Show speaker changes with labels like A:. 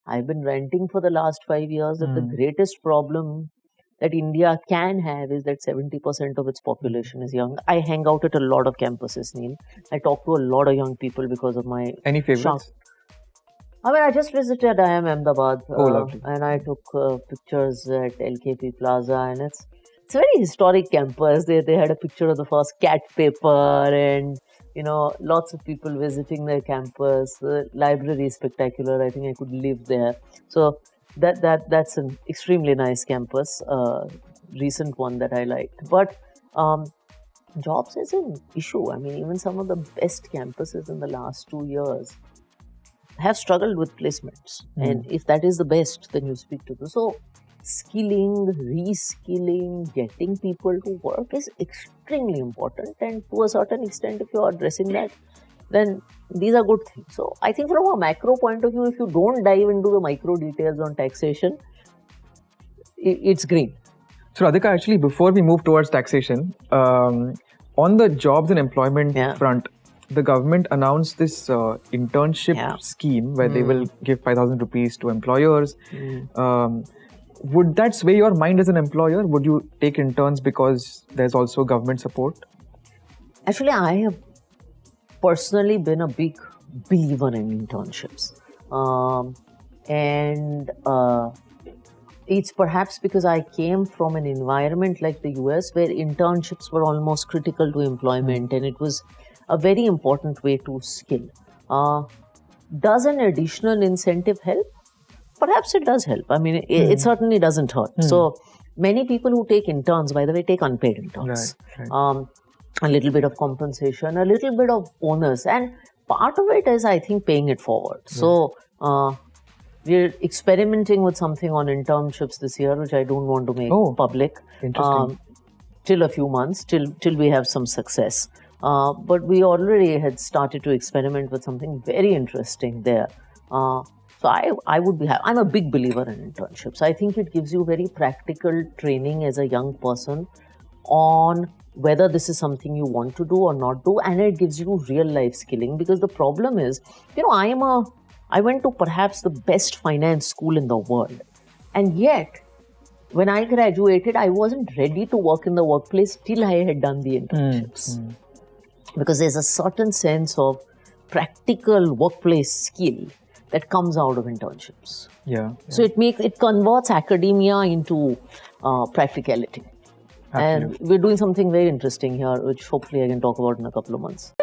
A: I've been ranting for the last 5 years that the greatest problem that India can have is that 70% of its population is young. I hang out at a lot of campuses, Neil. I talk to a lot of young people because of my...
B: Any favorites?
A: I just visited IIM Ahmedabad
B: lovely.
A: and I took pictures at LKP Plaza, and it's a very historic campus. They had a picture of the first cat paper, and lots of people visiting their campus. The library is spectacular. I think I could live there. So that's an extremely nice campus. Recent one that I liked, but jobs is an issue. I mean, even some of the best campuses in the last 2 years have struggled with placements. And if that is the best, then you speak to them. So skilling, reskilling, getting people to work is extremely important. And to a certain extent, if you are addressing that, then these are good things. So I think from a macro point of view, if you don't dive into the micro details on taxation, it's green.
B: So Radhika, actually, before we move towards taxation, on the jobs and employment front, the government announced this internship scheme where they will give 5,000 rupees to employers. Would that sway your mind as an employer? Would you take interns because there's also government support?
A: Actually, I have personally been a big believer in internships. It's perhaps because I came from an environment like the US where internships were almost critical to employment, and it was a very important way to skill. Does an additional incentive help? Perhaps it does help. I mean, it certainly doesn't hurt. So many people who take interns, by the way, take unpaid interns. Right. A little bit of compensation, a little bit of bonus, and part of it is, I think, paying it forward. So we're experimenting with something on internships this year, which I don't want to make public.
B: Interesting.
A: Till a few months, till we have some success. But we already had started to experiment with something very interesting there. So I would be I'm a big believer in internships. I think it gives you very practical training as a young person on whether this is something you want to do or not do, and it gives you real life skilling. Because the problem is, I went to perhaps the best finance school in the world, and yet when I graduated, I wasn't ready to work in the workplace till I had done the internships. Because there's a certain sense of practical workplace skill that comes out of internships. So it converts academia into practicality. Absolutely. And we're doing something very interesting here, which hopefully I can talk about in a couple of months.